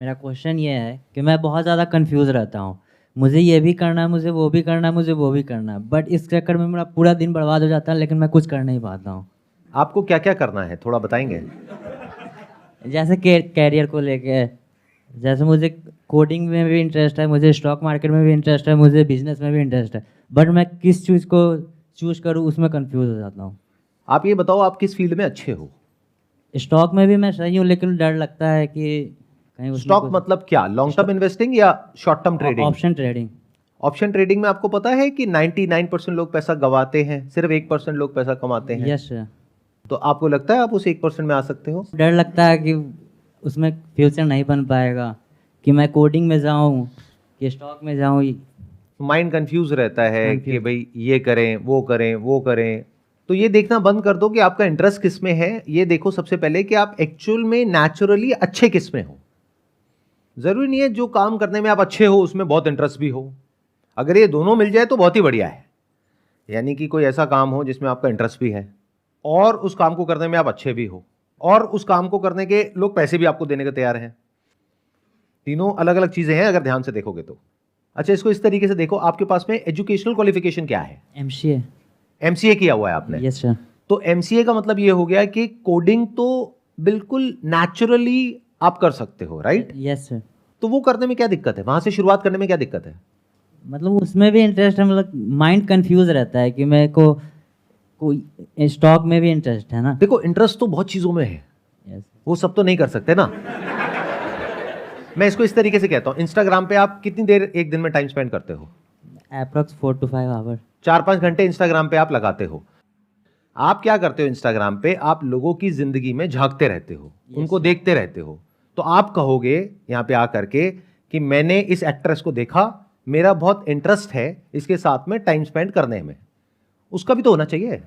मेरा क्वेश्चन ये है कि मैं बहुत ज़्यादा कंफ्यूज रहता हूँ। मुझे ये भी करना है, मुझे वो भी करना है, मुझे वो भी करना है। बट इस चक्कर में मेरा पूरा दिन बर्बाद हो जाता है, लेकिन मैं कुछ कर नहीं पाता हूँ। आपको क्या क्या करना है, थोड़ा बताएंगे? जैसे कैरियर को लेके, जैसे मुझे कोडिंग में भी इंटरेस्ट है, मुझे स्टॉक मार्केट में भी इंटरेस्ट है, मुझे बिजनेस में भी इंटरेस्ट है। बट मैं किस चीज़ को चूज़ करूँ, उसमें कंफ्यूज हो जाता हूँ। आप ये बताओ, आप किस फील्ड में अच्छे हो? स्टॉक में भी मैं सही हूँ, लेकिन डर लगता है कि कहीं उसमें स्टॉक कुछ। मतलब क्या, लॉन्ग टर्म इन्वेस्टिंग या short term trading? Option trading. Option trading में आपको पता है कि 99% लोग पैसा गवाते हैं, सिर्फ 1% लोग पैसा कमाते हैं। Yes sir. तो आपको लगता है आप उस 1% में आ सकते हो? डर लगता है कि उसमें फ्यूचर नहीं बन पाएगा, कि मैं कोडिंग में जाऊं कि स्टॉक में जाऊं। माइंड कंफ्यूज रहता है कि कंफ्यूज। भाई ये करें वो करें वो करें। तो ये देखना बंद कर दो कि आपका इंटरेस्ट किस में है। ये देखो सबसे पहले कि आप एक्चुअल में नेचुरली अच्छे किस में हो। जरूरी नहीं है जो काम करने में आप अच्छे हो उसमें बहुत इंटरेस्ट भी हो। अगर ये दोनों मिल जाए तो बहुत ही बढ़िया है। यानी कि कोई ऐसा काम हो जिसमें आपका इंटरेस्ट भी है और उस काम को करने में आप अच्छे भी हो और उस काम को करने के लोग पैसे भी आपको देने को तैयार हैं। तीनों अलग अलग चीजें हैं अगर ध्यान से देखोगे तो। अच्छा, इसको इस तरीके से देखो, आपके पास में एजुकेशनल क्वालिफिकेशन क्या है? एमसीए। एमसीए किया हुआ है आपने? Yes sir. तो एमसीए का मतलब ये हो गया कि कोडिंग तो बिल्कुल नेचुरली आप कर सकते हो, राइट? Yes sir. तो वो करने में क्या दिक्कत है, वहां से शुरुआत करने में क्या दिक्कत है? मतलब उसमें भी इंटरेस्ट है, मतलब माइंड कंफ्यूज रहता है कि मेरे को कोई स्टॉक में भी इंटरेस्ट है ना। देखो, इंटरेस्ट तो बहुत चीजों में है, यस। वो सब तो नहीं कर सकते ना। मैं इसको इस तरीके से कहता हूं, इंस्टाग्राम पे आप कितनी देर एक दिन में टाइम स्पेंड करते हो? Approx 4 to 5 our. 4-5 घंटे इंस्टाग्राम पे आप लगाते हो। आप क्या करते हो इंस्टाग्राम पे, आप लोगों की जिंदगी में झांकते रहते हो, उनको देखते रहते हो। तो आप कहोगे यहां पे आकर के कि मैंने इस एक्ट्रेस को देखा, मेरा बहुत इंटरेस्ट है इसके साथ में टाइम स्पेंड करने में। उसका भी तो होना चाहिए।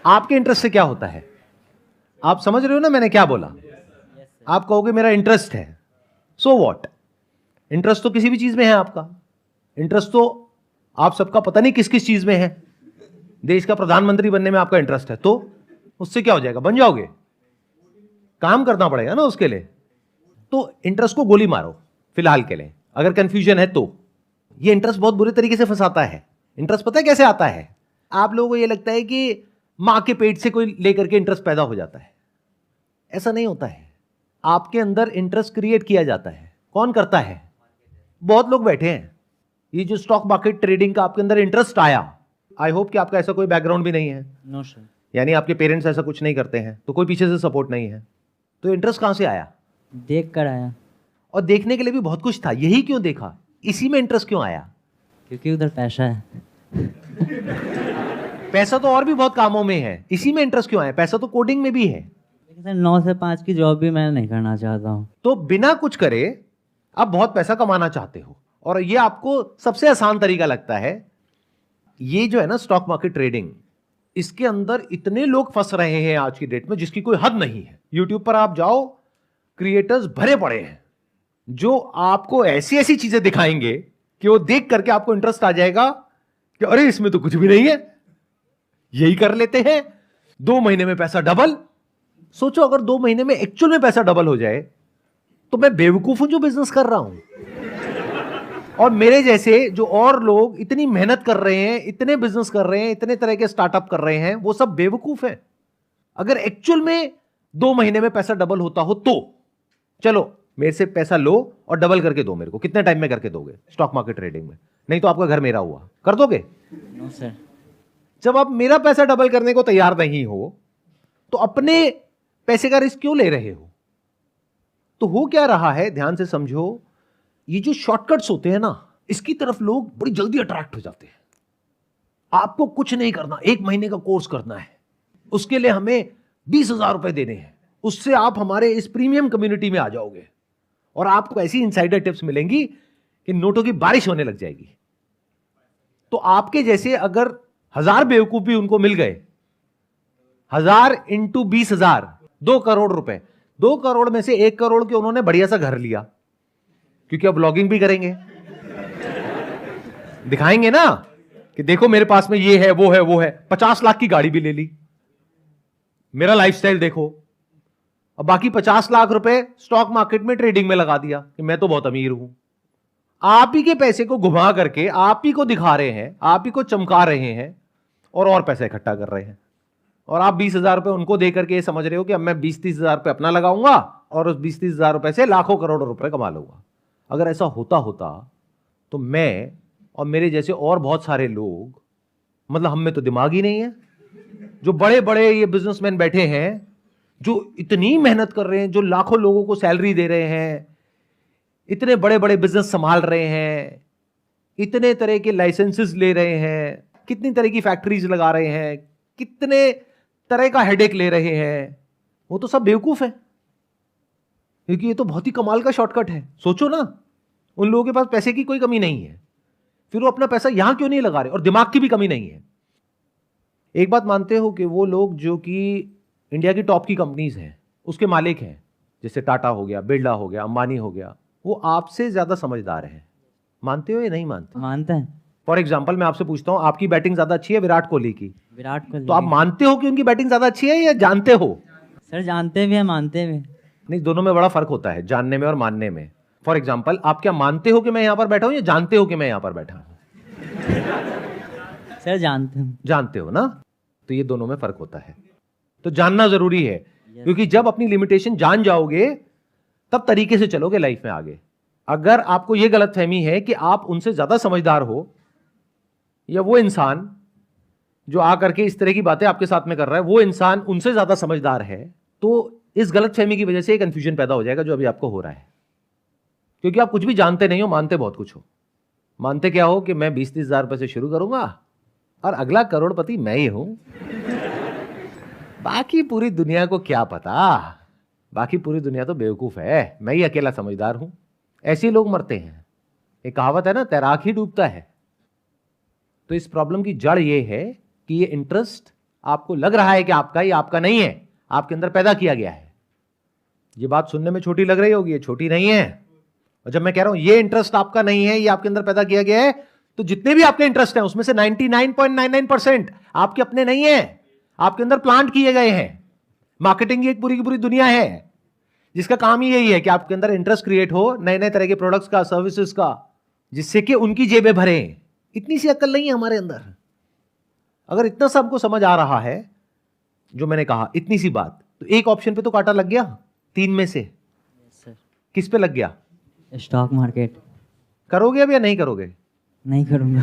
आपके इंटरेस्ट से क्या होता है? आप समझ रहे हो ना मैंने क्या बोला? आप कहोगे मेरा इंटरेस्ट है, सो व्हाट? इंटरेस्ट तो किसी भी चीज में है आपका। इंटरेस्ट तो आप सबका पता नहीं किस किस चीज में है। देश का प्रधानमंत्री बनने में आपका इंटरेस्ट है, तो उससे क्या हो जाएगा, बन जाओगे? काम करना पड़ेगा ना उसके लिए। तो इंटरेस्ट को गोली मारो फिलहाल के लिए, अगर कंफ्यूजन है तो। ये इंटरेस्ट बहुत बुरे तरीके से फंसाता है। इंटरेस्ट पता है कैसे आता है? आप लोगों को ये लगता है कि मां के पेट से कोई लेकर के इंटरेस्ट पैदा हो जाता है। ऐसा नहीं होता है। आपके अंदर इंटरेस्ट क्रिएट किया जाता है। कौन करता है? बहुत लोग बैठे हैं। ये जो स्टॉक मार्केट ट्रेडिंग का आपके अंदर इंटरेस्ट आया, आई होप कि आपका ऐसा कोई बैकग्राउंड भी नहीं है। No sir. यानी आपके पेरेंट्स ऐसा कुछ नहीं करते हैं, तो कोई पीछे से सपोर्ट नहीं है। तो इंटरेस्ट कहां से आया? देख कर आया। और देखने के लिए भी बहुत कुछ था, यही क्यों देखा, इसी में इंटरेस्ट क्यों आया? क्योंकि उधर पैसा है। पैसा तो और भी बहुत कामों में है, इसी में इंटरेस्ट क्यों आया? पैसा तो कोडिंग में भी है। लेकिन सर 9 से 5 की जॉब भी मैं नहीं करना चाहता हूँ। तो बिना कुछ करे आप बहुत पैसा कमाना चाहते हो, और ये आपको सबसे आसान तरीका लगता है। ये जो है ना स्टॉक मार्केट ट्रेडिंग, इसके अंदर इतने लोग फंस रहे हैं आज की डेट में जिसकी कोई हद नहीं है। यूट्यूब पर आप जाओ, क्रिएटर्स भरे पड़े हैं जो आपको ऐसी ऐसी चीजें दिखाएंगे कि वो देख करके आपको इंटरेस्ट आ जाएगा कि अरे इसमें तो कुछ भी नहीं है, यही कर लेते हैं, 2 महीने में पैसा डबल। सोचो अगर 2 महीने में एक्चुअल में पैसा डबल हो जाए तो मैं बेवकूफ हूं जो बिजनेस कर रहा हूं। और मेरे जैसे जो और लोग इतनी मेहनत कर रहे हैं, इतने बिजनेस कर रहे हैं, इतने तरह के स्टार्टअप कर रहे हैं, वो सब बेवकूफ हैं। अगर एक्चुअल में 2 महीने में पैसा डबल होता हो तो चलो मेरे से पैसा लो और डबल करके दो मेरे को। कितने टाइम में करके दोगे स्टॉक मार्केट ट्रेडिंग में? नहीं तो आपका घर मेरा हुआ, कर दोगे? No sir. जब आप मेरा पैसा डबल करने को तैयार नहीं हो तो अपने पैसे का रिस्क क्यों ले रहे हो? तो हो क्या रहा है, ध्यान से समझो। ये जो शॉर्टकट्स होते हैं ना, इसकी तरफ लोग बड़ी जल्दी अट्रैक्ट हो जाते हैं। आपको कुछ नहीं करना, 1 महीने का कोर्स करना है, उसके लिए हमें 20,000 रुपए देने हैं, उससे आप हमारे इस प्रीमियम कम्युनिटी में आ जाओगे और आपको ऐसी इनसाइडर टिप्स मिलेंगी कि नोटों की बारिश होने लग जाएगी। तो आपके जैसे अगर 1000 बेवकूफ भी उनको मिल गए, 1000 इंटू 20,000, 2 करोड़ रुपए। 2 करोड़ में से 1 करोड़ के उन्होंने बढ़िया सा घर लिया, क्योंकि अब ब्लॉगिंग भी करेंगे, दिखाएंगे ना कि देखो मेरे पास में ये है वो है वो है। 50 लाख की गाड़ी भी ले ली, मेरा लाइफस्टाइल देखो। और बाकी 50 लाख रुपए स्टॉक मार्केट में ट्रेडिंग में लगा दिया कि मैं तो बहुत अमीर हूं। आप ही के पैसे को घुमा करके आप ही को दिखा रहे हैं, आप ही को चमका रहे हैं और पैसा इकट्ठा कर रहे हैं। और आप 20,000 रुपए उनको दे करके ये समझ रहे हो कि अब मैं 20-30 हजार रुपए अपना लगाऊंगा और उस 20-30 हजार रुपए से लाखों करोड़ों रुपए कमा लूंगा। अगर ऐसा होता तो मैं और मेरे जैसे और बहुत सारे लोग, मतलब हम में तो दिमाग ही नहीं है। जो बड़े बड़े ये बिजनेसमैन बैठे हैं, जो इतनी मेहनत कर रहे हैं, जो लाखों लोगों को सैलरी दे रहे हैं, इतने बड़े बड़े बिजनेस संभाल रहे हैं, इतने तरह के लाइसेंसेस ले रहे हैं, कितनी तरह की फैक्ट्रीज लगा रहे हैं, कितने तरह का हेडेक ले रहे हैं, वो तो सब बेवकूफ है। क्योंकि ये तो बहुत ही कमाल का शॉर्टकट है। सोचो ना, उन लोगों के पास पैसे की कोई कमी नहीं है, फिर वो अपना पैसा यहां क्यों नहीं लगा रहे? और दिमाग की भी कमी नहीं है। एक बात मानते हो कि वो लोग जो कि इंडिया की टॉप की कंपनीज हैं उसके मालिक हैं, जैसे टाटा हो गया, बिरला हो गया, अंबानी हो गया, वो आपसे ज्यादा समझदार हैं। मानते हो या नहीं मानते? मानते हैं। फॉर एग्जाम्पल मैं आपसे पूछता हूं, आपकी बैटिंग ज्यादा अच्छी है विराट कोहली की? विराट कोहली। तो आप मानते हो कि उनकी बैटिंग ज्यादा अच्छी है या जानते हो? सर जानते भी हैं, मानते भी। नहीं, दोनों में बड़ा फर्क होता है, जानने में और मानने में। फॉर एग्जाम्पल, आप क्या मानते हो कि मैं यहां पर बैठा हूं या जानते हो कि मैं यहां पर बैठा हूं? सर जानते हैं। जानते हो ना? तो ये दोनों में फर्क होता है। तो जानना जरूरी है, क्योंकि जब अपनी लिमिटेशन जान जाओगे तब तरीके से चलोगे लाइफ में आगे। अगर आपको यह गलतफहमी है कि आप उनसे ज्यादा समझदार हो, या वो इंसान जो आकर के इस तरह की बातें आपके साथ में कर रहा है वो इंसान उनसे ज्यादा समझदार है, तो इस गलतफहमी की वजह से एक कंफ्यूजन पैदा हो जाएगा जो अभी आपको हो रहा है। क्योंकि आप कुछ भी जानते नहीं हो, मानते बहुत कुछ हो। मानते क्या हो कि मैं 20-30 हजार रुपए से शुरू करूंगा और अगला करोड़पति मैं ही हूं। बाकी पूरी दुनिया को क्या पता, बाकी पूरी दुनिया तो बेवकूफ है, मैं ही अकेला समझदार हूं। ऐसे लोग मरते हैं। एक कहावत है ना, तैराक ही डूबता है। तो इस प्रॉब्लम की जड़ ये है कि ये इंटरेस्ट आपको लग रहा है कि आपका, ये आपका नहीं है, आपके अंदर पैदा किया गया है। ये बात सुनने में छोटी लग रही होगी, ये छोटी नहीं है। और जब मैं कह रहा हूं ये इंटरेस्ट आपका नहीं है, ये आपके अंदर पैदा किया गया है, तो जितने भी आपके इंटरेस्ट हैं उसमें से 99.99% आपके अपने नहीं है, आपके अंदर प्लांट किए गए हैं। मार्केटिंग की एक पूरी की पूरी दुनिया है जिसका काम ही यही है कि आपके अंदर इंटरेस्ट क्रिएट हो नए नए तरह के प्रोडक्ट्स का, सर्विसेज का, जिससे कि उनकी जेबें भरे। इतनी सी अक्ल नहीं है हमारे अंदर। अगर इतना सा हमको समझ आ रहा है जो मैंने कहा, इतनी सी बात, तो एक ऑप्शन पे तो कांटा लग गया 3 में से। सर किस पे लग गया? Stock market. करोगे अब या नहीं करोगे? नहीं करूँगा।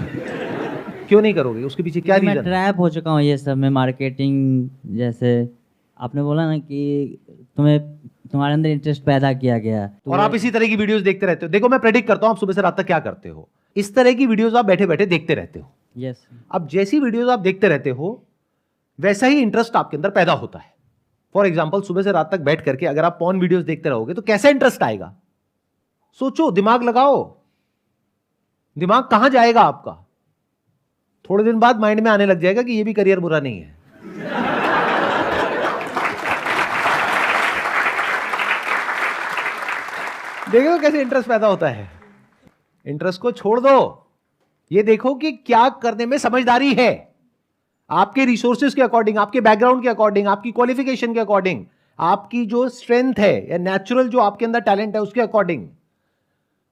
क्यों नहीं करोगे? उसके पीछे क्या मैं रीजन? ट्रैप हो चुका हूँ ये सब में। मार्केटिंग, जैसे आपने बोला ना कि तुम्हारे अंदर इंटरेस्ट पैदा किया गया, तो और आप इसी तरह की वीडियोस देखते रहते हो। देखो, मैं प्रेडिक्ट करता हूं आप सुबह से रात तक क्या करते हो। इस तरह की वीडियोस आप बैठे बैठे देखते रहते हो। यस। अब जैसी वीडियोस आप देखते रहते हो वैसा ही इंटरेस्ट आपके अंदर पैदा होता है। फॉर एग्जाम्पल, सुबह से रात तक बैठ करके अगर आप पॉर्न वीडियोस देखते रहोगे तो कैसा इंटरेस्ट आएगा? सोचो, दिमाग लगाओ। दिमाग कहां जाएगा आपका? थोड़े दिन बाद माइंड में आने लग जाएगा कि ये भी करियर बुरा नहीं है। देखो कैसे इंटरेस्ट पैदा होता है। इंटरेस्ट को छोड़ दो, ये देखो कि क्या करने में समझदारी है। आपके रिसोर्सेज के अकॉर्डिंग, आपके बैकग्राउंड के अकॉर्डिंग, आपकी क्वालिफिकेशन के अकॉर्डिंग, आपकी जो स्ट्रेंथ है या नेचुरल जो आपके अंदर टैलेंट है उसके अकॉर्डिंग,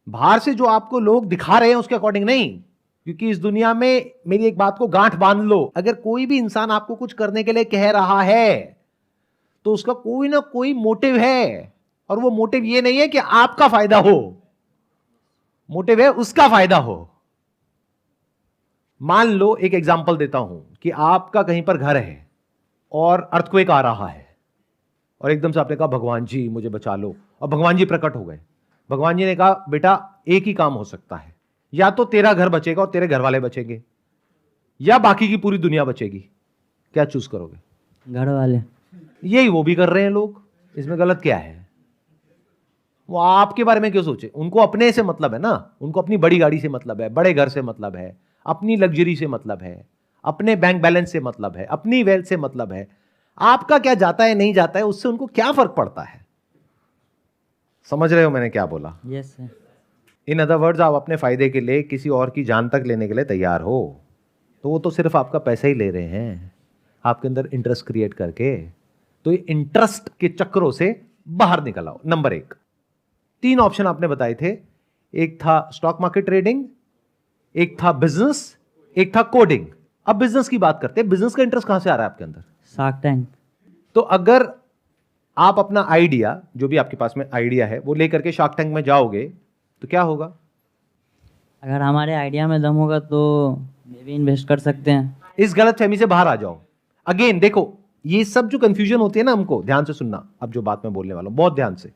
बाहर से जो आपको लोग दिखा रहे हैं उसके अकॉर्डिंग नहीं। क्योंकि इस दुनिया में मेरी एक बात को गांठ बांध लो, अगर कोई भी इंसान आपको कुछ करने के लिए कह रहा है तो उसका कोई ना कोई मोटिव है, और वो मोटिव ये नहीं है कि आपका फायदा हो, मोटिव है उसका फायदा हो। मान लो, एक एग्जांपल देता हूं कि आपका कहीं पर घर है और अर्थक्वेक आ रहा है और एकदम से आपने कहा भगवान जी मुझे बचा लो, और भगवान जी प्रकट हो गए। भगवान जी ने कहा बेटा एक ही काम हो सकता है, या तो तेरा घर बचेगा और तेरे घर वाले बचेंगे, या बाकी की पूरी दुनिया बचेगी। क्या चूज करोगे? घर वाले। यही वो भी कर रहे हैं लोग, इसमें गलत क्या है? वो आपके बारे में क्यों सोचे? उनको अपने से मतलब है ना, उनको अपनी बड़ी गाड़ी से मतलब है, बड़े घर से मतलब है, अपनी लग्जरी से मतलब है, अपने बैंक बैलेंस से मतलब है, अपनी वेल्थ से मतलब है। आपका क्या जाता है नहीं जाता है उससे उनको क्या फर्क पड़ता है? समझ रहे हो मैंने क्या बोला? Yes sir. In other words, आप अपने फायदे के लिए किसी और की जान तक लेने के लिए तैयार हो तो वो तो सिर्फ आपका पैसा ही ले रहे हैं, आपके अंदर इंटरेस्ट क्रिएट करके। तो ये इंटरेस्ट के चक्रों से बाहर निकल आओ। नंबर 1, 3 ऑप्शन आपने बताए थे, एक था स्टॉक मार्केट ट्रेडिंग, एक था बिजनेस, एक था कोडिंग। अब बिजनेस की बात करते हैं। बिजनेस का इंटरेस्ट कहां से आ रहा है आपके अंदर? Shark tank. तो अगर आप अपना आइडिया, जो भी आपके पास में आइडिया है, वो लेकर के शार्क टैंक में जाओगे तो क्या होगा? अगर हमारे आइडिया में दम होगा तो मे भी इन्वेस्ट कर सकते हैं। इस गलतफहमी से बाहर आ जाओ। अगेन देखो, ये सब जो कंफ्यूजन होती है ना, हमको ध्यान से सुनना। अब जो बात मैं बोलने वाला हूं बहुत ध्यान से।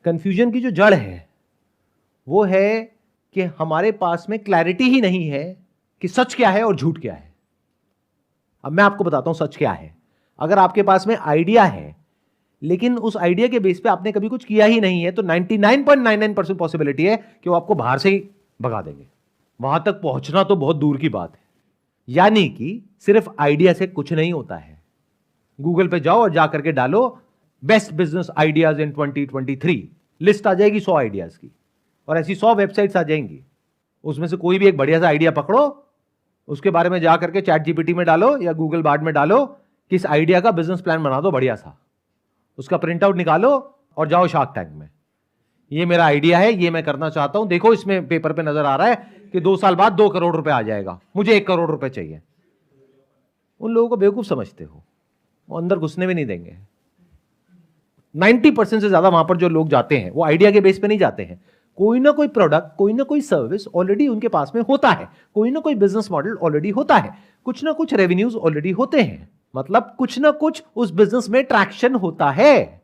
कंफ्यूजन की जो जड़ है वो है कि हमारे पास में क्लैरिटी ही नहीं है कि सच क्या है और झूठ क्या है। अब मैं आपको बताता हूं सच क्या है। अगर आपके पास में आइडिया है लेकिन उस आइडिया के बेस पे आपने कभी कुछ किया ही नहीं है, तो 99.99% पॉसिबिलिटी है कि वो आपको बाहर से ही भगा देंगे। वहां तक पहुंचना तो बहुत दूर की बात है। यानी कि सिर्फ आइडिया से कुछ नहीं होता है। गूगल पे जाओ और जाकर के डालो best business ideas in 2023, list आ जाएगी 100 आइडियाज की, और ऐसी 100 वेबसाइट्स आ जाएंगी। उसमें से कोई भी एक बढ़िया सा आइडिया पकड़ो, उसके बारे में जाकर के चैट जीपीटी में डालो या गूगल बार्ड में डालो कि इस आइडिया का बिजनेस प्लान बना दो बढ़िया सा। उसका प्रिंट आउट निकालो और जाओ शार्क टैंक में, ये मेरा आइडिया है, ये मैं करना चाहता हूं, देखो इसमें पेपर पे नजर आ रहा है कि 2 साल बाद 2 करोड़ रुपए आ जाएगा, मुझे 1 करोड़ रुपए चाहिए। उन लोगों को बेवकूफ समझते हो, वो अंदर घुसने भी नहीं देंगे। 90% से ज्यादा वहां पर जो लोग जाते हैं वो आइडिया के बेस पे नहीं जाते हैं। कोई ना कोई प्रोडक्ट, कोई ना कोई सर्विस ऑलरेडी उनके पास में होता है, कोई ना कोई बिजनेस मॉडल ऑलरेडी होता है, कुछ ना कुछ रेवेन्यूज ऑलरेडी होते हैं, मतलब कुछ ना कुछ उस बिजनेस में ट्रैक्शन होता है,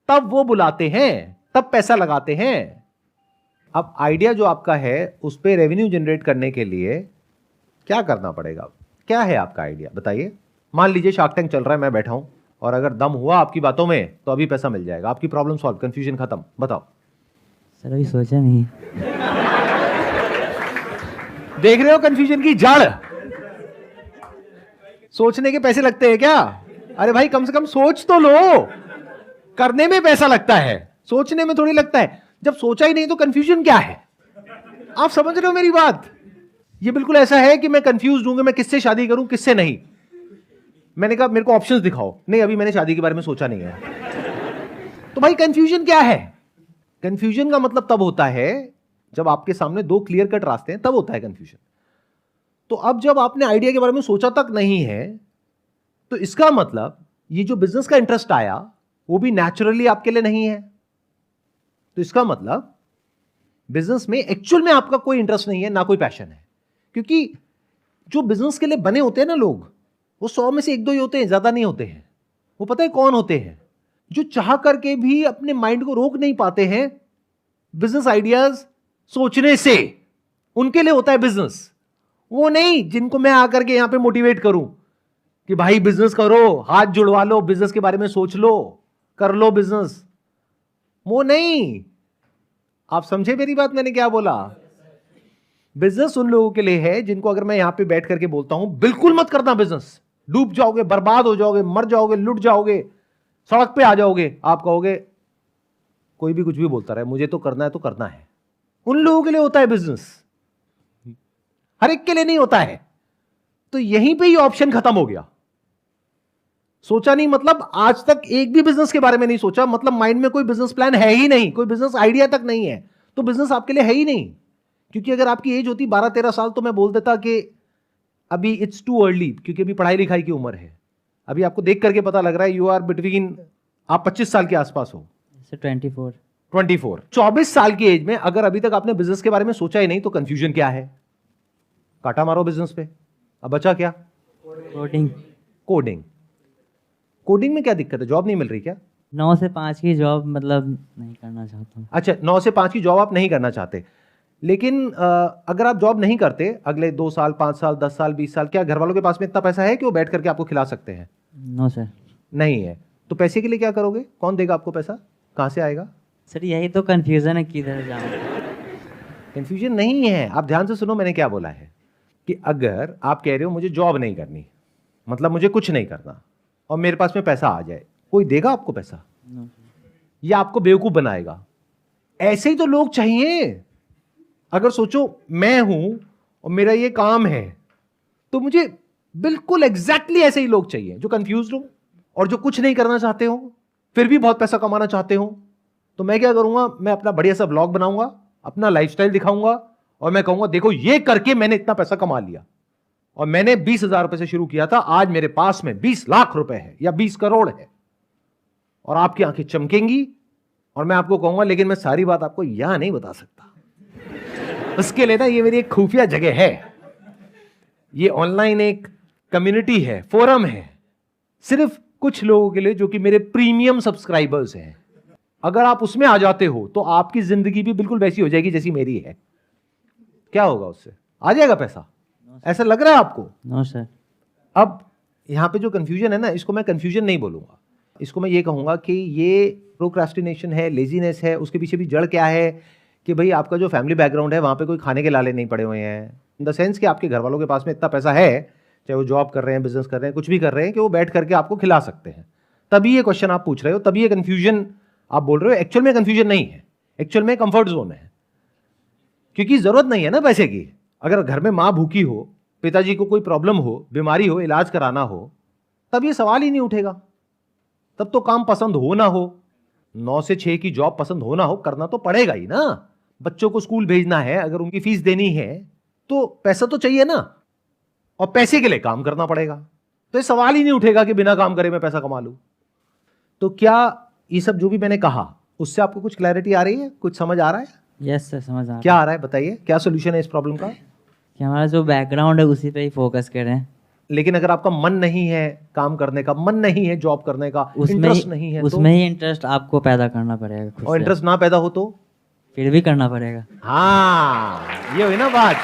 तब वो बुलाते हैं, तब पैसा लगाते हैं। अब आइडिया जो आपका है उस पर रेवेन्यू जनरेट करने के लिए क्या करना पड़ेगा? क्या है आपका आइडिया बताइए। मान लीजिए शार्क टैंक चल रहा है, मैं बैठा हूं, और अगर दम हुआ आपकी बातों में तो अभी पैसा मिल जाएगा, आपकी प्रॉब्लम सॉल्व, कंफ्यूजन खत्म। बताओ। सर अभी सोचा नहीं। देख रहे हो कंफ्यूजन की जड़? सोचने के पैसे लगते हैं क्या? अरे भाई कम से कम सोच तो लो। करने में पैसा लगता है, सोचने में थोड़ी लगता है। जब सोचा ही नहीं तो कंफ्यूजन क्या है? आप समझ रहे हो मेरी बात? ये बिल्कुल ऐसा है कि मैं कंफ्यूज हूं कि मैं किससे शादी करूं किससे नहीं। मैंने कहा मेरे को ऑप्शंस दिखाओ, नहीं अभी मैंने शादी के बारे में सोचा नहीं है। तो भाई कंफ्यूजन क्या है? कंफ्यूजन का मतलब तब होता है जब आपके सामने 2 क्लियर कट रास्ते हैं, तब होता है कंफ्यूजन। तो अब जब आपने आइडिया के बारे में सोचा तक नहीं है, तो इसका मतलब ये जो बिजनेस का इंटरेस्ट आया वो भी नेचुरली आपके लिए नहीं है। तो इसका मतलब बिजनेस में एक्चुअल में आपका कोई इंटरेस्ट नहीं है, ना कोई पैशन है। क्योंकि जो बिजनेस के लिए बने होते हैं ना लोग, वो 100 में से 1-2 ही होते हैं, ज्यादा नहीं होते हैं। वो पता है कौन होते हैं? जो चाह करके भी अपने माइंड को रोक नहीं पाते हैं बिजनेस आइडियाज सोचने से। उनके लिए होता है बिजनेस। वो नहीं जिनको मैं आकर के यहां पे मोटिवेट करूं कि भाई बिजनेस करो, हाथ जुड़वा लो, बिजनेस के बारे में सोच लो, कर लो बिजनेस। वो नहीं। आप समझे मेरी बात? मैंने क्या बोला? बिजनेस उन लोगों के लिए है जिनको अगर मैं यहां पे बैठ करके बोलता हूं बिल्कुल मत करना बिजनेस, डूब जाओगे, बर्बाद हो जाओगे, मर जाओगे, लुट जाओगे, सड़क पे आ जाओगे, आप कहोगे कोई भी कुछ भी बोलता रहे, मुझे तो करना है तो करना है। उन लोगों के लिए होता है बिजनेस, हर एक के लिए नहीं होता है। तो यहीं पे ही ऑप्शन खत्म हो गया। सोचा नहीं मतलब आज तक एक भी बिजनेस के बारे में नहीं सोचा, मतलब माइंड में कोई बिजनेस प्लान है ही नहीं, कोई बिजनेस आइडिया तक नहीं है, तो बिजनेस आपके लिए है ही नहीं। क्योंकि अगर आपकी एज होती 12-13 साल तो मैं बोल देता कि अभी इट्स टू अर्ली, क्योंकि अभी पढ़ाई लिखाई की उम्र है। अभी आपको देख करके पता लग रहा है यू आर बिटवीन, आप 25 साल के आसपास हो। 24। 24 साल की एज में अगर अभी तक आपने बिजनेस के बारे में सोचा ही नहीं तो कंफ्यूजन क्या है? काटा मारो बिजनेस पे। अब बचा क्या? कोडिंग। कोडिंग। कोडिंग में क्या दिक्कत है? जॉब नहीं मिल रही क्या? 9 से 5 की जॉब मतलब नहीं करना चाहता हूँ। अच्छा, 9 से 5 की जॉब आप नहीं करना चाहते, लेकिन अगर आप जॉब नहीं करते अगले 2 साल, 5 साल, 10 साल, 20 साल, क्या घर वालों के पास में इतना पैसा है कि वो बैठ करके आपको खिला सकते हैं? No sir. नहीं है। तो पैसे के लिए क्या करोगे? कौन देगा आपको पैसा? कहां से आएगा? सर यही तो कंफ्यूजन है, किधर जाऊँ। कंफ्यूजन नहीं है, आप ध्यान से सुनो मैंने क्या बोला है कि अगर आप कह रहे हो मुझे जॉब नहीं करनी, मतलब मुझे कुछ नहीं करना, और मेरे पास में पैसा आ जाए, कोई देगा आपको पैसा? नो। या आपको बेवकूफ बनाएगा? ऐसे ही तो लोग चाहिए। अगर सोचो मैं हूं और मेरा ये काम है, तो मुझे बिल्कुल एग्जैक्टली ऐसे ही लोग चाहिए जो कंफ्यूज हो और जो कुछ नहीं करना चाहते हो। फिर भी बहुत पैसा कमाना चाहते हो, तो मैं क्या करूंगा, मैं अपना बढ़िया सा ब्लॉग बनाऊंगा, अपना लाइफस्टाइल दिखाऊंगा और मैं कहूंगा देखो ये करके मैंने इतना पैसा कमा लिया और मैंने 20,000 रुपए से शुरू किया था, आज मेरे पास में 20 लाख रुपए है या 20 करोड़ है। और आपकी आंखें चमकेंगी और मैं आपको कहूंगा लेकिन मैं सारी बात आपको यहां नहीं बता सकता, उसके लिए ना ये मेरी एक खुफिया जगह है, ये ऑनलाइन एक कम्युनिटी है, फोरम है, सिर्फ कुछ लोगों के लिए जो कि मेरे प्रीमियम सब्सक्राइबर्स हैं। अगर आप उसमें आ जाते हो तो आपकी जिंदगी भी बिल्कुल वैसी हो जाएगी जैसी मेरी है। क्या होगा उससे, आ जाएगा पैसा, ऐसा लग रहा है आपको? No sir. अब यहां पे जो कंफ्यूजन है ना, इसको मैं कंफ्यूजन नहीं बोलूंगा, इसको मैं ये कहूंगा कि ये प्रोक्रास्टिनेशन है, लेजीनेस है। उसके पीछे भी जड़ क्या है कि भाई आपका जो फैमिली बैकग्राउंड है वहां पे कोई खाने के लाले नहीं पड़े हुए हैं, इन द सेंस कि आपके घर वालों के पास में इतना पैसा है, चाहे वो जॉब कर रहे हैं, बिजनेस कर रहे हैं, कुछ भी कर रहे हैं, कि वो बैठ करके आपको खिला सकते हैं। तभी ये क्वेश्चन आप पूछ रहे हो, तभी ये कंफ्यूजन आप बोल रहे हो। एक्चुअल में कंफ्यूजन नहीं है, एक्चुअल में कंफर्ट जोन है, क्योंकि जरूरत नहीं है ना पैसे की। अगर घर में माँ भूखी हो, पिताजी को कोई प्रॉब्लम हो, बीमारी हो, इलाज कराना हो, तब ये सवाल ही नहीं उठेगा। तब तो काम पसंद हो ना हो, 9 से 6 की जॉब पसंद हो ना हो, करना तो पड़ेगा ही ना। बच्चों को स्कूल भेजना है, अगर उनकी फीस देनी है तो पैसा तो चाहिए ना, और पैसे के लिए काम करना पड़ेगा। तो ये सवाल ही नहीं उठेगा कि बिना काम करे मैं पैसा कमा लूं। तो क्या ये सब जो भी मैंने कहा उससे आपको कुछ क्लैरिटी आ रही है, कुछ समझ आ रहा है? यस सर, समझ आ रहा है। क्या आ रहा है बताइए, क्या सोल्यूशन है इस प्रॉब्लम का? कि हमारा जो बैकग्राउंड है उसी पे ही फोकस करें। लेकिन अगर आपका मन नहीं है काम करने का, मन नहीं है जॉब करने का, इंटरेस्ट नहीं है, उसमें ही इंटरेस्ट आपको पैदा करना पड़ेगा खुद और से। इंटरेस्ट ना पैदा हो तो फिर भी करना पड़ेगा। हाँ, ये हुई ना बात।